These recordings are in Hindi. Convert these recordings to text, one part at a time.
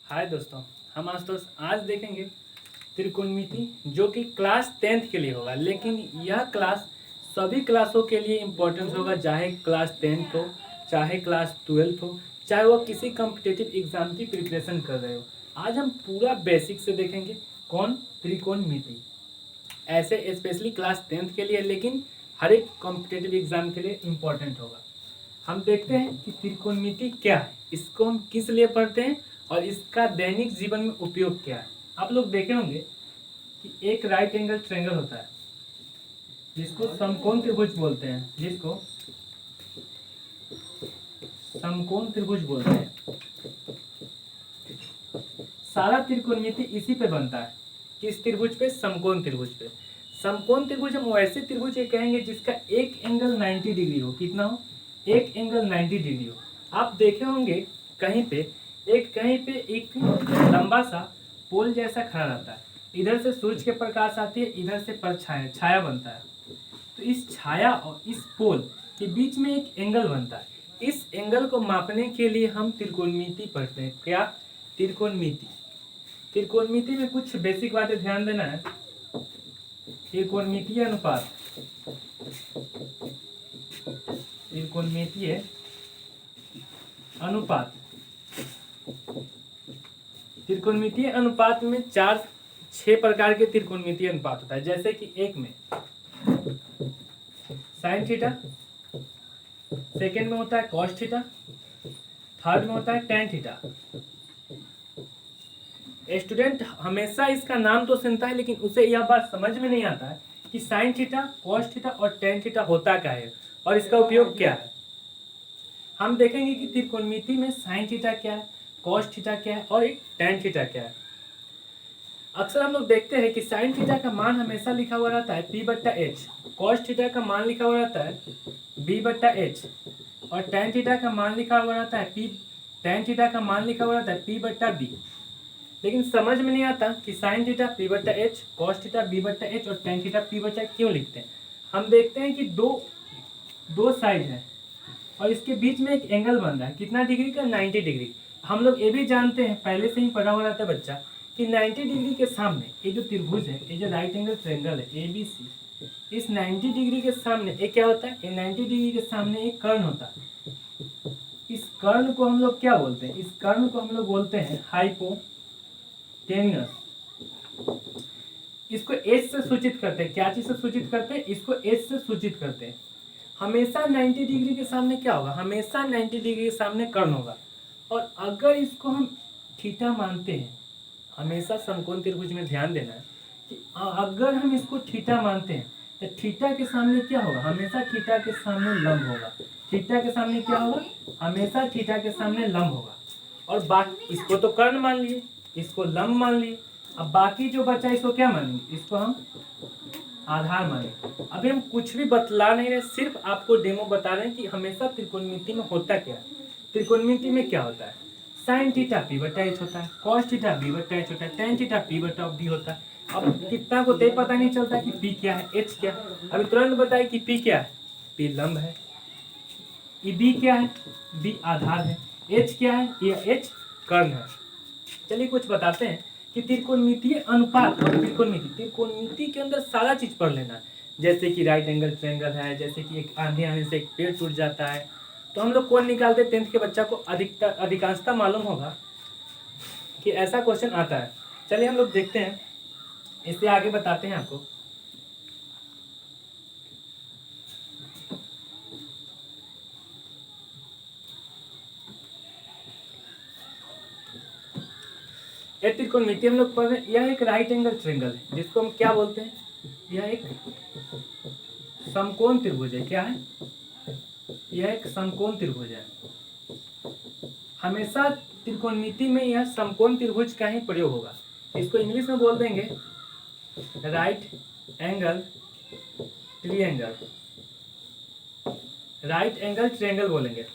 हाय दोस्तों, हम आज देखेंगे त्रिकोणमिति जो कि क्लास 10th के लिए होगा। लेकिन यह क्लास सभी क्लासों के लिए इम्पोर्टेंट होगा, चाहे क्लास 10th हो, चाहे क्लास 12th हो, चाहे वो किसी कॉम्पिटिटिव एग्जाम की प्रिपरेशन कर रहे हो। आज हम पूरा बेसिक से देखेंगे कौन त्रिकोणमिति, ऐसे स्पेशली क्लास 10th के लिए, लेकिन हर एक कॉम्पिटिटिव एग्जाम के लिए इम्पोर्टेंट होगा। हम देखते हैं कि त्रिकोणमिति क्या है, इसको हम किस लिए पढ़ते हैं और इसका दैनिक जीवन में उपयोग क्या है। आप लोग देखे होंगे कि एक राइट एंगल ट्रायंगल होता है जिसको समकोण त्रिभुज बोलते हैं, समकोण त्रिभुज बोलते हैं। सारा त्रिकोणमिति इसी पे बनता है। किस त्रिभुज पे? समकोण त्रिभुज पे। समकोण त्रिभुज हम वैसे त्रिभुज ये कहेंगे जिसका एक एंगल 90 डिग्री हो। कितना हो? एक एंगल 90 डिग्री हो। आप देखे होंगे कहीं पे एक लंबा सा पोल जैसा खड़ा रहता है, इधर से सूरज के प्रकाश आती है, इधर से छाया बनता है। तो इस छाया और इस पोल के बीच में एक एंगल बनता है। इस एंगल को मापने के लिए हम त्रिकोणमिति पढ़ते हैं। क्या? त्रिकोणमिति। त्रिकोणमिति में कुछ बेसिक बातें ध्यान देना है। त्रिकोणमितीय अनुपात, त्रिकोणमितीय अनुपात, त्रिकोणमितीय अनुपात में 6 प्रकार के त्रिकोणमितीय अनुपात होता है। जैसे कि एक में साइन थीटा, सेकेंड में होता है कॉस थीटा, थर्ड में होता है टेन थीटा। स्टूडेंट हमेशा इसका नाम तो सुनता है, लेकिन उसे यह बात समझ में नहीं आता है कि साइन थीटा, कॉस थीटा और टेन थीटा होता क्या है और इसका उपयोग क्या है। हम देखेंगे कि त्रिकोणमिति में साइन थीटा क्या है, कॉस थीटा क्या है और एक टेन थीटा क्या है। अक्सर हम लोग देखते हैं कि साइन थीटा का मान हमेशा लिखा हुआ रहता है P/H, कॉस थीटा का मान लिखा हुआ रहता है B/H और टेन थीटा का मान लिखा हुआ रहता है P/B। लेकिन समझ में नहीं आता कि sine theta P/H, cos theta B/H और टेन थीटा P/H क्यों लिखते हैं। हम देखते हैं कि दो साइड है और इसके बीच में एक एंगल बन रहा है। कितना डिग्री का? 90 डिग्री। हम लोग ये भी जानते हैं, पहले से ही पढ़ा हुआ रहता है बच्चा, कि 90 डिग्री के सामने ये जो त्रिभुज है, ये जो राइट एंगल ट्रायंगल है ABC, इस 90 डिग्री के सामने ये क्या होता है? ये 90 डिग्री के सामने एक कर्ण होता है। इस कर्ण को हम लोग क्या बोलते हैं? इस कर्ण को हम लोग बोलते हैं हाइपोटेन्यूस। इसको एच से सूचित करते हैं। क्या चीज से सूचित करते हैं? इसको एच से सूचित करते हैं। हमेशा 90 डिग्री के सामने क्या होगा? हमेशा 90 डिग्री के सामने कर्ण होगा। और अगर इसको हम थीटा मानते हैं, हमेशा समकोण त्रिभुज में ध्यान देना है कि अगर हम इसको थीटा मानते हैं तो थीटा के सामने क्या होगा? हमेशा थीटा के सामने लंब होगा। थीटा के सामने क्या होगा? हमेशा थीटा के सामने लंब होगा। और बाकी इसको तो कर्ण मान लिए, इसको लंब मान लिए, अब बाकी जो बचा इसको क्या मानेंगे? इसको हम आधार माने। अभी हम कुछ भी बतला नहीं रहे, सिर्फ आपको डेमो बता रहे हैं कि हमेशा त्रिकोणमिति में होता क्या है। त्रिकोणमिति में क्या होता है? साइन थीटा P/H होता है, कॉस थीटा B/H होता है, टेन थीटा P/B होता है। अब कितना को तो पता नहीं चलता कि P क्या है, H क्या है। अभी तुरंत बताए कि P क्या है? P लंब है। ये B क्या है? B आधार है। H क्या है? ये H कर्ण है। चलिए कुछ बताते हैं कि त्रिकोणमितीय अनुपात और त्रिकोणमिति के अंदर सारा चीज पढ़ लेना है। जैसे कि राइट एंगल ट्रायंगल है, जैसे कि एक आंधी आने से एक पेड़ टूट जाता है, तो हम लोग कौन निकालते हैं? 10th के बच्चा को अधिकांशता मालूम होगा कि ऐसा क्वेश्चन आता है। चलिए हम लोग देखते हैं, इससे आगे बताते हैं आपको। एक त्रिकोणमिति हम लोग पढ़ रहे हैं। यह एक राइट एंगल ट्रायंगल है जिसको हम क्या बोलते हैं? यह एक समकोण त्रिभुज है। क्या है? यह एक समकोण त्रिभुज है। हमेशा त्रिकोणमिति में यह समकोण त्रिभुज का ही प्रयोग होगा। इसको इंग्लिश में बोल देंगे right angle triangle, right angle triangle बोलेंगे।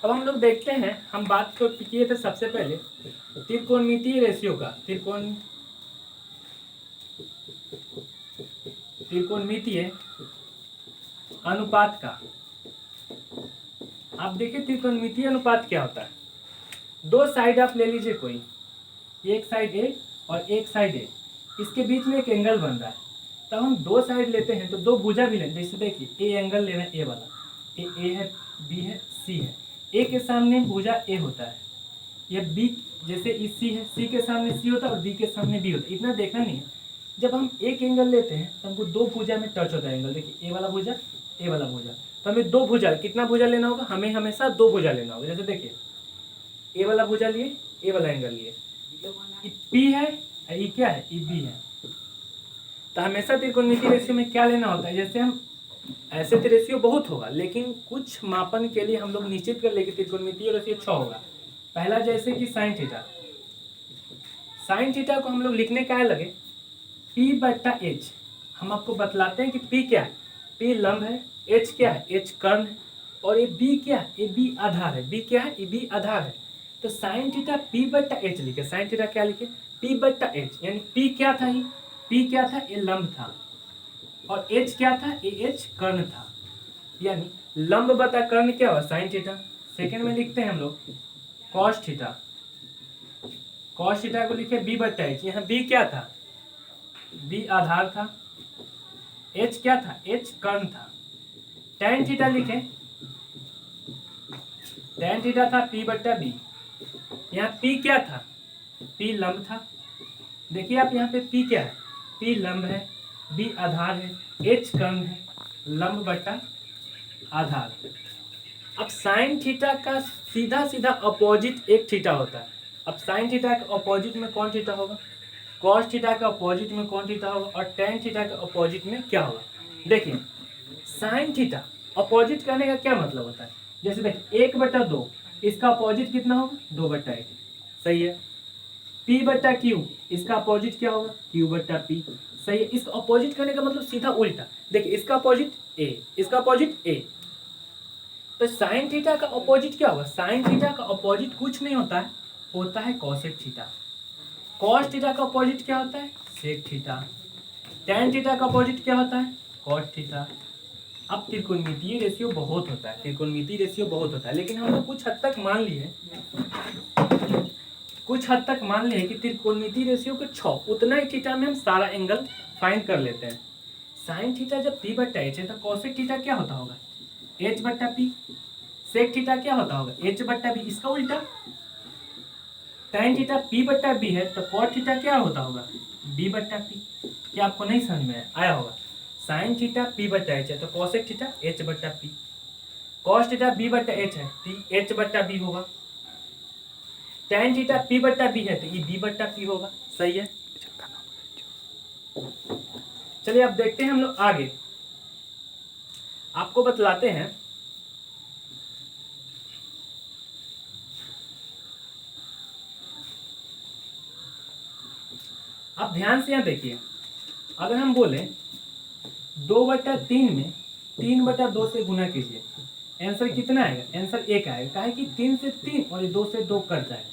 अब हम लोग देखते हैं, हम बात तो किए थे सबसे पहले त्रिकोणमितीय रेशियो का, त्रिकोणमितीय अनुपात का। आप देखिए त्रिकोणमितीय अनुपात क्या होता है। दो साइड आप ले लीजिए कोई, एक साइड ए और एक साइड ए, इसके बीच में एक एंगल बन रहा है, तब हम दो साइड लेते हैं तो दो भुजा भी लेते हैं। जैसे देखिए ए एंगल ले रहे हैं, ए वाला, ए है, बी है, सी है, ए के सामने भुजा ए होता है, या बी जैसे ई सी है, सी के सामने सी होता है और बी के सामने बी होता है, इतना देखना नहीं है। जब हम एक एंगल लेते हैं तो हमको दो भुजा में टच होता है एंगल, देखिए ए वाला भुजा, ए वाला भुजा, तो हमें दो भुजा, कितना भुजा लेना होगा, हमें हमेशा दो भुजा लेना होगा। जैसे देखिए ए वाला भुजा लिए, ए वाला एंगल लिए, पी है, ई क्या है, ई बी है। तो हमेशा त्रिकोणमितीय रेशियो में क्या लेना होता है, जैसे हम ऐसे तो रेशियो बहुत होगा, लेकिन कुछ मापन के लिए हम लोग निश्चित कर लेंगे त्रिकोणमितीय रेशियो 6 होगा। पहला जैसे कि साइन थीटा, साइन थीटा को हम लोग लिखने क्या लगे, P बट्टा एच। हम आपको बतलाते हैं कि P क्या है, P लंब है, H क्या है, H कर्ण है, और ये B क्या है, ये B आधार है, B क्या है, ये B आधार है। तो साइन थीटा P बट्टा एच लिखे, साइन थीटा क्या लिखे, P बट्टा एच, यानी P क्या था, ये P क्या था, ये लंब था, और H क्या था, ये H कर्ण था, यानी लंब बटा कर्ण क्या हुआ, साइन थीटा। सेकेंड में लिखते हैं हम लोग कॉस थीटा, कॉस थीटा को लिखे B बट्टा एच, यहाँ B क्या था, B आधार था, H क्या था, H कर्ण था। tan थीटा लिखे, tan थीटा था P बट्टा बी, यहाँ P क्या था, P लंब था। देखिए आप यहाँ पे P क्या है, P लंब है, B आधार है, H कर्ण है, लंब बटा आधार। अब साइन थीटा का सीधा सीधा अपोजिट एक थीटा होता है। अब साइन थीटा के अपोजिट में कौन थीटा होगा, कॉस थीटा के अपोजिट में कौन थीटा होगा, और tan थीटा के अपोजिट में क्या होगा। देखिए साइन थीटा अपोजिट करने का क्या मतलब होता है, जैसे देखिए 1/2, इसका अपोजिट कितना होगा, 2/1, सही है। P बट्टा क्यू, इसका अपोजिट क्या होगा, Q बट्टा P, सही है। इसका अपोजिट करने का मतलब सीधा उल्टा, देखिए इसका अपोजिट A, इसका अपोजिट A, तो साइन थीटा का अपोजिट क्या होगा, साइन थीटा का अपोजिट कुछ नहीं होता है, होता है कोसेक थीटा। कॉस थीटा का अपोजिट क्या होता है, सेक थीटा। tan थीटा का अपोजिट क्या होता है, कॉट थीटा। अब त्रिकोणमितीय रेशियो बहुत होता है, त्रिकोणमितीय रेशियो बहुत होता है, लेकिन हम लोग कुछ हद तक मान लिए, कुछ हद तक मान लिए कि त्रिकोणमितीय रेशियो के 6, उतना ही थीटा में हम सारा एंगल फाइंड कर लेते हैं। साइन थीटा जब P बट्टा एच है तो कॉसेक थीटा क्या होता होगा, H बट्टा P। सेक थीटा क्या होता होगा, H बट्टा B, इसका उल्टा। tan थीटा P बट्टा B है तो cot थीटा क्या होता होगा, B बट्टा P। क्या आपको नहीं समझ में आया होगा, साइन थीटा P बट्टा एच है तो कॉसेक थीटा H बट्टा P, कॉस थीटा B बट्टा एच है तो H बट्टा B होगा, tan थीटा P बट्टा B है तो ये B बट्टा P होगा, सही है। चलिए अब देखते हैं हम लोग आगे, आपको बतलाते हैं। आप ध्यान से यहाँ देखिए, अगर हम बोले 2/3 में 3/2 से गुना कीजिए, आंसर कितना आएगा, आंसर 1 आएगा, काहे कि 3 से 3 और 2 से 2 कट जाएगा।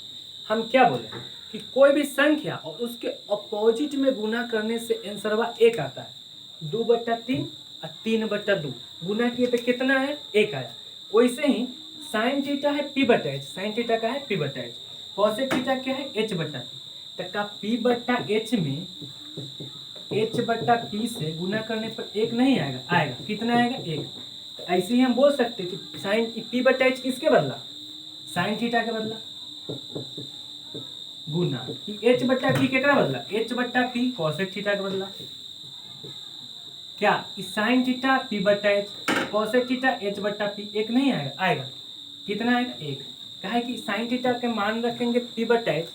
हम क्या बोले कि कोई भी संख्या और उसके अपोजिट में गुना करने से आंसरवा 1 आता है। 2/3 और 3/2 गुना किए तो कितना है, 1 आया। वैसे ही साइन थीटा है P बट्टा एच, साइन थीटा का है P बट्टा एच, कॉसेक थीटा क्या है H बट्टा P, तक का P बट्टा एच में H बट्टा P से गुना करने पर 1 नहीं आएगा, आएगा कितना आएगा, 1। तो ऐसे ही हम बोल सकते कि साइन P बट्टा एच किसके बदला, साइन थीटा के बदला, गुना H बट्टा P केकरा बदला, H बट्टा P कॉसेक थीटा के बदला। क्या साइन थीटा P बट्टा एच, कॉसेक थीटा H बट्टा P, 1 नहीं आएगा, आएगा कितना आएगा, 1। कहा है कि साइन थीटा के मान रखेंगे P बट्टा एच,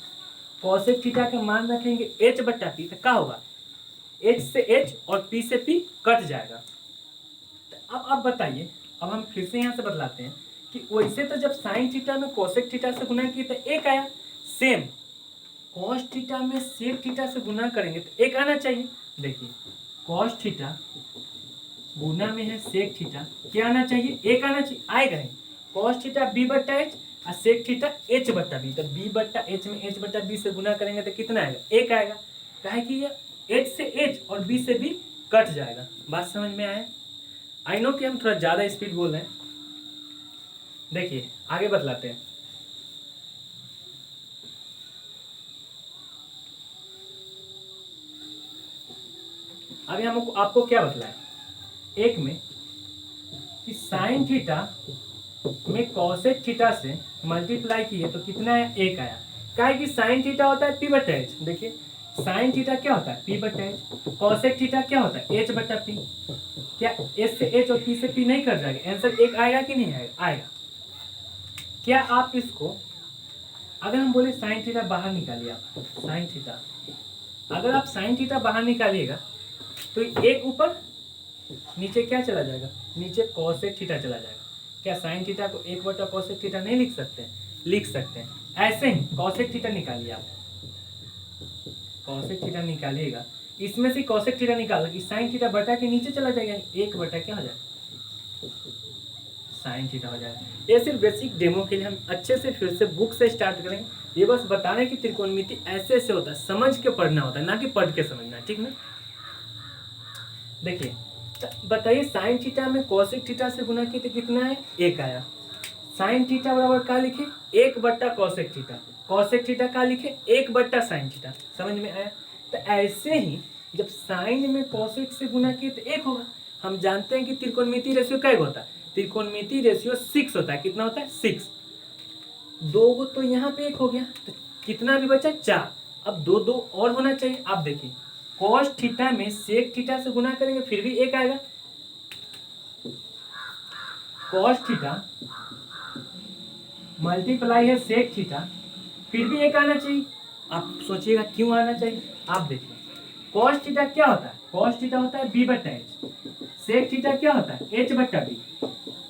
कॉसेक थीटा के मान रखेंगे H बट्टा P, तो क्या होगा, H से H और P से P कट जाएगा। तो अब आप बताइए, अब हम फिर से यहाँ से बदलाते हैं कि वैसे तो जब साइन थीटा में कोसेक थीटा से गुना किए तो 1 आया, सेम कॉस थीटा में सेक थीटा से गुना करेंगे तो 1 आना चाहिए। देखिए कॉस थीटा गुना में है सेक थीटा, क्या आना चाहिए, 1 आना चाहिए, आएगा ही। कॉस थीटा B बट्टा एच और सेक थीटा H बट्टा B, तो B बट्टा एच में H बट्टा B से गुना करेंगे तो कितना आएगा, 1 आएगा। काहे कि ये H से H और B से B कट जाएगा। बात समझ में आया। आई नो कि हम थोड़ा ज़्यादा स्पीड बोल रहे हैं, देखिए आगे बतलाते हैं। अभी हमको आपको क्या बतलाया एक में कि साइन थीटा में कॉसेक थीटा से मल्टीप्लाई किए तो कितना है, 1 आया। क्या है कि साइन थीटा होता है पी बटा एच। देखिए साइन थीटा क्या होता है, पी बटा एच। कॉसेक थीटा क्या होता है, एच बटा पी। क्या एच से एच और पी से पी नहीं कर जाएगा, आंसर 1 आएगा कि नहीं आएगा, आएगा। क्या आप इसको अगर हम बोले साइन थीटा बाहर निकालिए, आप साइन थीटा, अगर आप साइन थीटा बाहर निकालिएगा तो एक ऊपर नीचे क्या चला जाएगा, नीचे कॉसेक थीटा चला जाएगा। क्या साइन थीटा को 1 बटा कॉसेक थीटा नहीं लिख सकते, लिख सकते हैं। ऐसे ही कॉसेक थीटा निकालिए, आप कॉसेक थीटा निकालिएगा, इसमें से कॉसेक थीटा निकाल कि साइन थीटा बटा के नीचे चला जाएगा, 1 बटा क्या हो जाएगा, साइन थीटा हो जाएगा। ये सिर्फ बेसिक डेमो के लिए, हम अच्छे से फिर से बुक से स्टार्ट करेंगे। ये बस बताने की त्रिकोणमिति ऐसे ऐसे होता है, समझ के पढ़ना होता है, ना कि पढ़ के समझना, ठीक ना। देखिए बताइए साइन थीटा में कॉसेक थीटा से गुना किए तो कितना है, 1 आया। साइन थीटा बराबर क्या लिखे, 1 बट्टा कॉसेक थीटा। कॉसेक थीटा क्या लिखे, 1 बट्टा साइन थीटा। समझ में आया। तो ऐसे ही जब साइन में कॉसेक से गुना किए तो 1 होगा। हम जानते हैं कि त्रिकोणमिति रेशियो क्या होता है, त्रिकोणमिति रेशियो 6 होता है। कितना होता है, 6। 2 गो तो यहाँ पे 1 हो गया, तो कितना भी बचा, 4। अब 2 2 और होना चाहिए। आप देखिए कॉस थीटा में सेक थीटा से गुना करेंगे फिर भी 1 आएगा। कॉस थीटा मल्टीप्लाई है सेक थीटा, फिर भी 1 आना चाहिए। आप सोचिएगा क्यों आना चाहिए। आप देखिए कॉस थीटा क्या होता है, कॉस थीटा होता है बी बटा एच। सेक थीटा क्या होता है, एच बटा बी।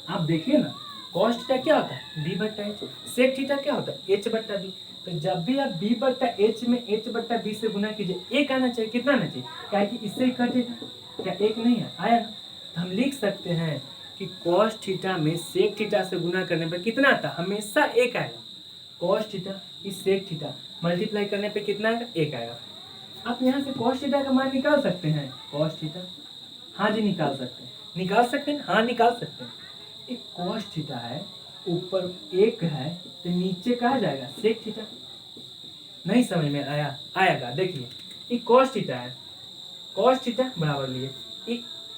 आप देखिए ना कॉस थीटा क्या होता है, बी बटा एच। सेक थीटा क्या होता है, एच बटा बी। तो जब भी आप बी बटा एच में एच बटा बी से गुना कीजिए 1 आना चाहिए। कितना आना चाहिए, क्या कि इससे ही कटेगा, क्या 1 नहीं है, आया ना। तो हम लिख सकते हैं कि कॉस थीटा में सेक थीटा से गुना करने पर कितना आता, हमेशा 1 आएगा। कॉस थीटा इस सेक थीटा मल्टीप्लाई करने पे कितना आएगा, 1 आएगा। आप यहाँ से कॉस थीटा का मान निकाल सकते हैं, कॉस थीटा, हाँ जी निकाल सकते हैं, निकाल सकते हैं, हाँ निकाल सकते हैं। एक कॉस थीटा है, ऊपर 1 है तो नीचे कहा जाएगा सेक थीटा। नहीं समझ में आया, आएगा। देखिए ये कॉस थीटा है, कॉस थीटा बराबर लिए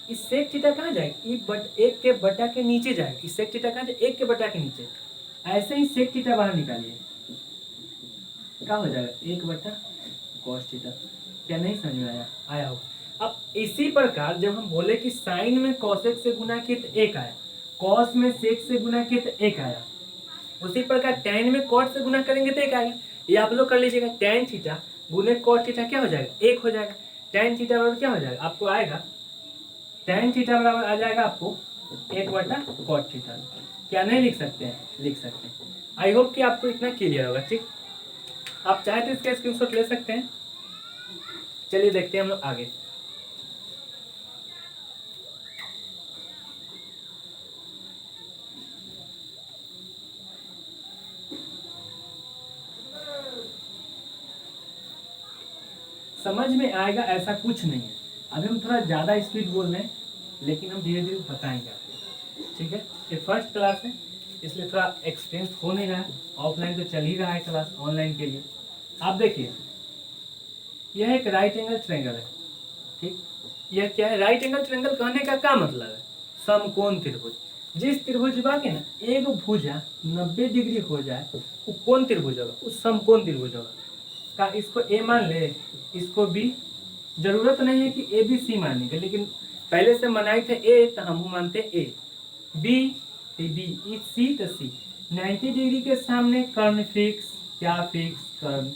इस सेक थीटा कहाँ जाएगा, ये 1 के बटा के नीचे जाएगा। इस सेक थीटा कहाँ जाएगा, 1 के बटा के नीचे। ऐसे ही सेक थीटा बाहर निकालिए, क्या हो जाएगा, 1 बटा कॉस थीटा। क्या नहीं समझ में आया, आया हो। अब इसी प्रकार जब हम बोले कि साइन में कॉसेक से गुना किए तो 1 आया, कॉस में सेक से गुना किए तो 1 आया, उसी प्रकार टैन में कॉट से गुना करेंगे तो 1 आएगा। ये आप लोग कर लीजिएगा, टैन थीटा गुने कॉट थीटा क्या हो जाएगा, 1 हो जाएगा। टैन थीटा बराबर क्या हो जाएगा, आपको आएगा टैन थीटा बराबर आ जाएगा आपको 1 बटा कॉट थीटा। क्या नहीं लिख सकते हैं, लिख सकते हैं। आई होप कि आपको इतना क्लियर होगा, ठीक। आप चाहे तो इसका स्क्रीनशॉट ले सकते हैं। चलिए देखते हैं हम लोग आगे। समझ में आएगा ऐसा कुछ नहीं है। अभी हम थोड़ा ज़्यादा स्पीड बोल रहे हैं, लेकिन हम धीरे धीरे बताएंगे आपको, ठीक है। ये फर्स्ट क्लास है इसलिए थोड़ा एक्सपीरियंस हो नहीं रहा है। ऑफलाइन तो चल ही रहा है क्लास, ऑनलाइन के लिए। आप देखिए यह एक राइट एंगल ट्रायंगल है, ठीक। यह क्या है, राइट एंगल ट्रायंगल कहने का क्या मतलब है, समकोण त्रिभुज। जिस त्रिभुज के ना एक भुजा 90 डिग्री हो जाए वो कौन त्रिभुज होगा, उस समकोण त्रिभुज होगा। का इसको ए मान ले, इसको बी, जरूरत नहीं है कि ए बी सी मानने के, लेकिन पहले से मनाए थे ए तो हम मानते ए, बी तो बी, सी तो सी। 90 डिग्री के सामने कर्ण फिक्स, क्या फिक्स, कर्ण।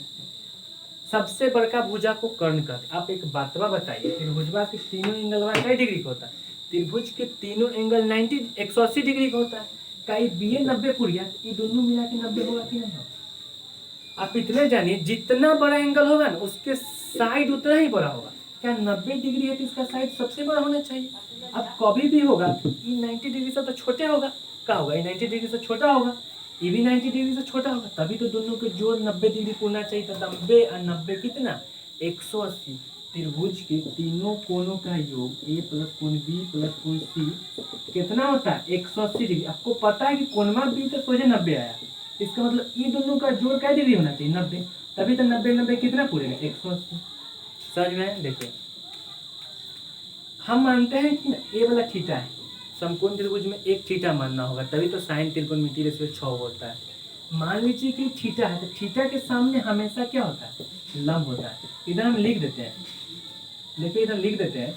सबसे बड़का भुजा को कर्ण कहते। आप एक बातवा बताइए, त्रिभुजवा के तीनों एंगल कई डिग्री का होता है, त्रिभुज के तीनों एंगल 180 डिग्री का होता है। का बी 90 पुड़िया, ये दोनों मिला के 90 होगा कि नहीं होगा। आप इतने जानिए जितना बड़ा एंगल होगा ना उसके साइड उतना ही बड़ा होगा। क्या 90 डिग्री है तो इसका साइड सबसे बड़ा होना चाहिए। अब कभी भी होगा ये 90 डिग्री से तो छोटे होगा, क्या होगा, ये 90 डिग्री से छोटा होगा, ये भी 90 डिग्री से छोटा होगा, तभी तो दोनों के जोड़ 90 डिग्री होना चाहिए। तो 90 और 90 कितना, 180। त्रिभुज के तीनों कोणों का योग ए प्लस कोण बी प्लस कोण सी कितना होता है, 180 डिग्री। आपको पता है कि कोणमा बी तो सोचे 90 आया, इसका मतलब ये दोनों का जोड़ क्या डिग्री होना चाहिए, 90। तभी तो 90 90 कितना पूरेगा, 180। समझ में देखिए हम मानते हैं कि ए वाला थीटा है, समकोण त्रिभुज में एक थीटा मानना होगा, तभी तो साइन त्रिकोणमितीय रेशियो 6 होता है। मान लीजिए कि थीटा है, तो थीटा के सामने हमेशा क्या होता है, लंब होता है। इधर हम लिख देते हैं, देखिए इधर लिख देते हैं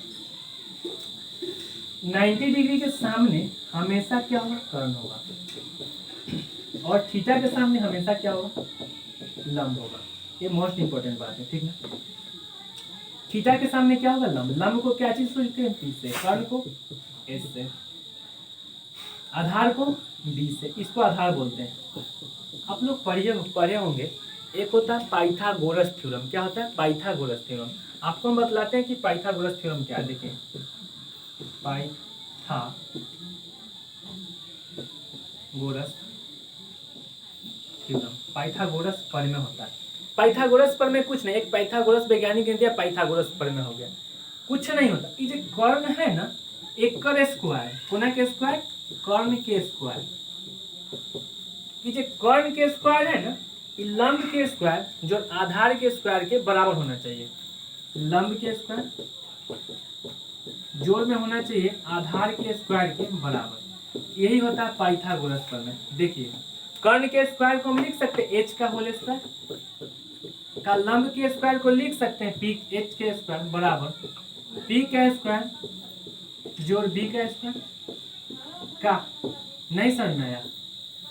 90 डिग्री के सामने हमेशा क्या होगा, कर्ण होगा, और थीटा के सामने हमेशा क्या होगा, लंब होगा। ये मोस्ट इंपोर्टेंट बात है, ठीक ना। थीटा के सामने क्या होगा, लंब। लंब को क्या चीज सोचते हैं, पी से, कर्ण को एस से, आधार को बी से, इसको आधार बोलते हैं। आप लोग पढ़े होंगे, एक होता है पाइथागोरस थ्योरम। क्या होता है, पाइथागोरस थ्योरम। आपको हम बतलाते हैं कि पाइथागोरस थ्योरम क्या है। देखिए पाइथागोरस थ्योरम, पाइथागोरस प्रमेय होता है। पाइथागोरस प्रमेय कुछ नहीं, एक पाइथागोरस वैज्ञानिक ने दिया, पाइथागोरस प्रमेय हो गया। कुछ नहीं होता, ये जो कर्ण है ना, एकर स्क्वायर, कोना के स्क्वायर, कर्ण के स्क्वायर, ये जो कर्ण के स्क्वायर है ना, ये लंब के स्क्वायर जो आधार के स्क्वायर के बराबर होना चाहिए। लंब के स्क्वायर जोड़ में होना चाहिए आधार के स्क्वायर के बराबर, यही होता है पाइथागोरस प्रमेय। देखिए कर्ण के स्क्वायर को हम लिख सकते हैं h का होल स्क्वायर, का लंब के स्क्वायर को लिख सकते हैं पी h के स्क्वायर बराबर p का स्क्वायर जोड़ b का स्क्वायर का। नहीं समझ में आया।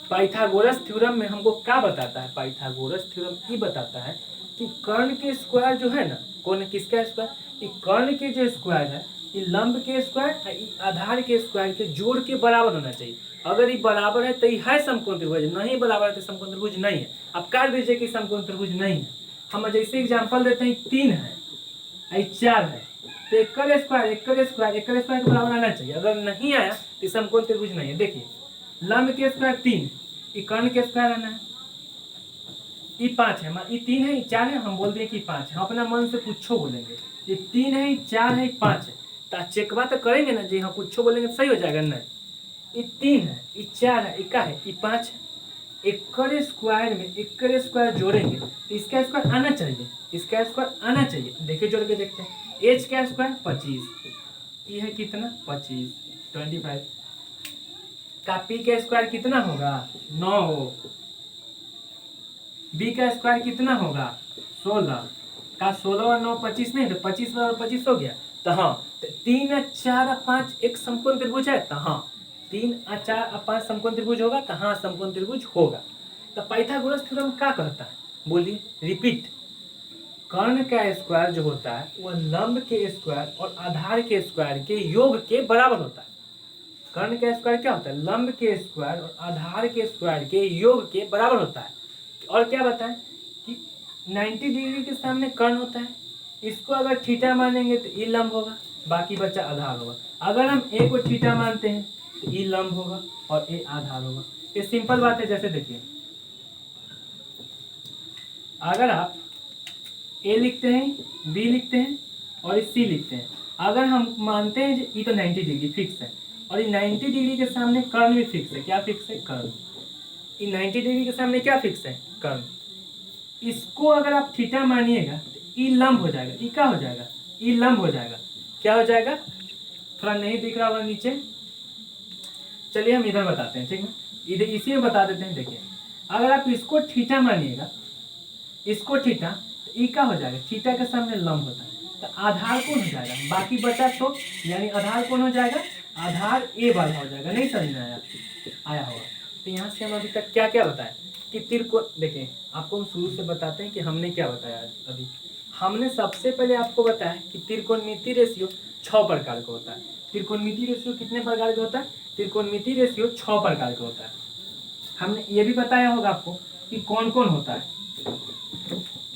पाइथागोरस थ्योरम में हमको क्या बताता है, पाइथागोरस थ्योरम ये बताता है कि कर्ण के स्क्वायर जो है ना, कौन किसका स्क्वायर, ये कर्ण के जो स्क्वायर है, ये लंब के स्क्वायर आधार के स्क्वायर के जोड़ के बराबर होना चाहिए। अगर ये बराबर है तो ये है समकोण त्रिभुज, नहीं बराबर है तो समकोण त्रिभुज नहीं है। अब काट दीजिए कि समकोण त्रिभुज नहीं है। हम जैसे एग्जांपल देते हैं 3 है, 4 है, तो एकर स्क्वायर के बराबर आना चाहिए। अगर नहीं आया तो समकोण त्रिभुज नहीं है। देखिए लंब के स्क्वायर 3, ये कर्ण के स्क्वायर आना है, ये 5 है, ये 3 है, ये 4 है, हम बोल दिए कि 5 है। हम अपना मन से कुछ बोलेंगे, ये 3 है, ये 4 है, ये 5 है, तो चेकवा तो करेंगे ना जी। हाँ कुछ बोलेंगे तो सही हो जाएगा। नहीं, ये 3 है, ये 4 है, ये 5 है। एकर स्क्वायर में एकर स्क्वायर जोड़ेंगे तो इसका स्क्वायर आना चाहिए, इसका स्क्वायर आना चाहिए। देखिए जोड़ के देखते हैं, h का स्क्वायर 25, ये है कितना 25, 25 का p का स्क्वायर कितना होगा 9, b का स्क्वायर कितना होगा 16, का 16 और 9 25 नहीं, तो 25 और 25 हो गया। तो हाँ, तो 3 और 4 और 5 एक समकोण त्रिभुज है, तो हाँ 3 और 4 और 5 समकोण त्रिभुज होगा, तो हाँ समकोण त्रिभुज होगा। तो पाइथागोरस थ्योरम क्या कहता है, बोलिए रिपीट। कर्ण का स्क्वायर जो होता है वह लंब के स्क्वायर और आधार के स्क्वायर के योग के बराबर होता है। कर्ण का स्क्वायर क्या होता है, लंब के स्क्वायर और आधार के स्क्वायर के योग के बराबर होता है। और क्या बताएं कि 90 डिग्री के सामने कर्ण होता है, इसको अगर थीटा मानेंगे तो ई लंब होगा, बाकी बचा आधार होगा। अगर हम ए को थीटा मानते हैं तो ई लंब होगा और ए आधार होगा। ये सिंपल बात है। जैसे देखिए अगर आप ए लिखते हैं, बी लिखते हैं और सी लिखते हैं, अगर हम मानते हैं ये तो 90 डिग्री फिक्स है, और ये 90 डिग्री के सामने कर्ण भी फिक्स है। क्या फिक्स है, कर्ण। ये 90 डिग्री के सामने क्या फिक्स है, कर्ण। इसको अगर आप थीटा मानिएगा तो ई लंब हो जाएगा। ई क्या हो जाएगा, ई लंब हो जाएगा। क्या हो जाएगा, थोड़ा नहीं दिख रहा होगा नीचे, चलिए हम इधर बताते हैं, ठीक है। इधर इसी में बता देते हैं। देखिए अगर आप इसको थीटा मानिएगा, इसको थीटा, तो ई क्या हो जाएगा, थीटा के सामने लंब होता है, तो आधार कौन हो जाएगा, बाकी बचा तो यानी आधार कौन हो जाएगा, आधार ए वाला हो जाएगा। नहीं समझ में आया होगा। तो यहाँ से हम अभी तक क्या क्या बताया कि त्रिकोण, देखें आपको हम शुरू से बताते हैं कि हमने क्या बताया। अभी हमने सबसे पहले आपको बताया कि त्रिकोणमितीय रेशियो 6 प्रकार का होता है। त्रिकोणमितीय रेशियो कितने प्रकार का होता है, त्रिकोणमितीय रेशियो 6 प्रकार का होता है। हमने ये भी बताया होगा आपको कि कौन कौन होता है।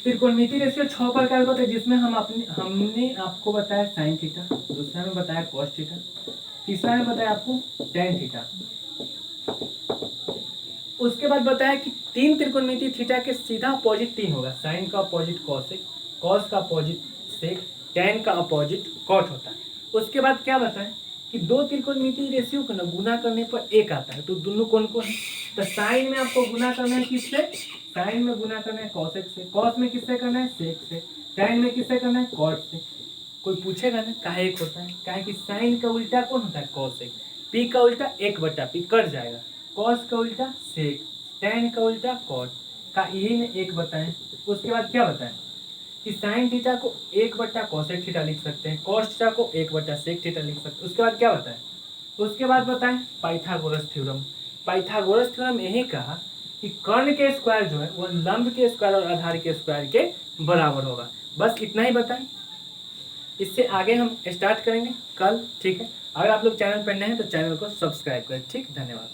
त्रिकोणमितीय रेशियो 6 प्रकार का होता है, जिसमें हमने आपको बताया साइन थीटा, दूसरा में बताया कॉस थीटा, तीसरा में बताया आपको टेन थीटा। उसके बाद बताया कि 3 त्रिकोणमितीय थीटा के सीधा अपोजिट 3 होगा, साइन का अपोजिट कॉसेक, कॉस का अपोजिट सेक, टेन का अपोजिट कॉट होता है। उसके बाद क्या बताया कि 2 त्रिकोणमितीय रेशियो को ना गुना करने पर 1 आता है, तो दोनों कौन कौन है। तो साइन में आपको गुना करना है किससे, साइन में गुना करना है कॉसेक से, कॉस में किससे करना है सेक से, टेन में किससे करना है कॉट से। कोई पूछेगा ना काहे एक होता है, काहे कि साइन का उल्टा कौन होता है, कॉसेक। पी का उल्टा 1/p कट जाएगा, कॉस का उल्टा सेक, टैन का उल्टा कॉट का, यही ने 1 बताएं। उसके बाद क्या बताएं कि साइन थीटा को 1/cosec थीटा लिख सकते हैं, कॉस थीटा को 1/sec थीटा लिख सकते हैं। उसके बाद क्या बताएं, उसके बाद बताएं पाइथागोरस थ्योरम। पाइथागोरस थ्योरम यही कहा कि कर्ण के स्क्वायर जो है वो लंब के स्क्वायर और आधार के स्क्वायर के बराबर होगा। बस इतना ही बताएं, इससे आगे हम स्टार्ट करेंगे कल, ठीक है। अगर आप लोग चैनल पर नए हैं तो चैनल को सब्सक्राइब करें, ठीक, धन्यवाद।